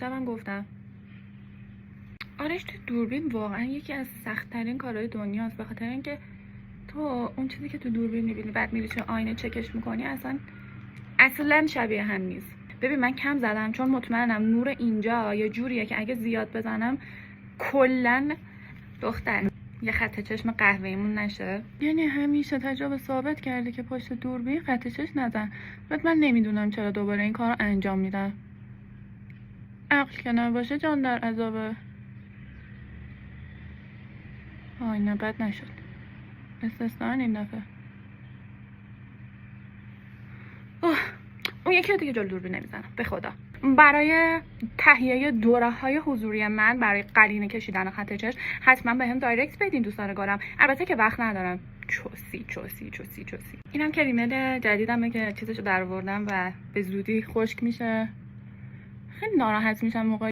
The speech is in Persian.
شبم گفتم آرش، تو دوربین واقعا یکی از سخت‌ترین کارهای دنیاست، به خاطر اینکه تو اون چیزی که تو دوربین می‌بینی بعد میری تو آینه چکش می‌کنی اصلا شبیه هم نیست. ببین من کم زدم چون مطمئنم نور اینجا یه جوریه که اگه زیاد بزنم کلا دختر یه خط چشم قهوه‌ایمون نشه. یعنی همیشه تجربه ثابت کرده که پشت دوربین خط چشم نزن. بعد من نمیدونم چرا دوباره این کار رو انجام میدم. عقل که نباشه جان در عذابه. آینه بد نشد، استثنا این دفعه. اون یکی دیگه جلو دوربین نمیزنم به خدا. برای تهیه دوره‌های حضوری من برای قرینه کشیدن خط چشم حتما بهم دایرکت بدین دوستان گلم. البته که وقت ندارم. چوسی. اینم کریمل جدیدمه که چیزشو درآوردم و به زودی خشک میشه. خیلی ناراحت میشم موقع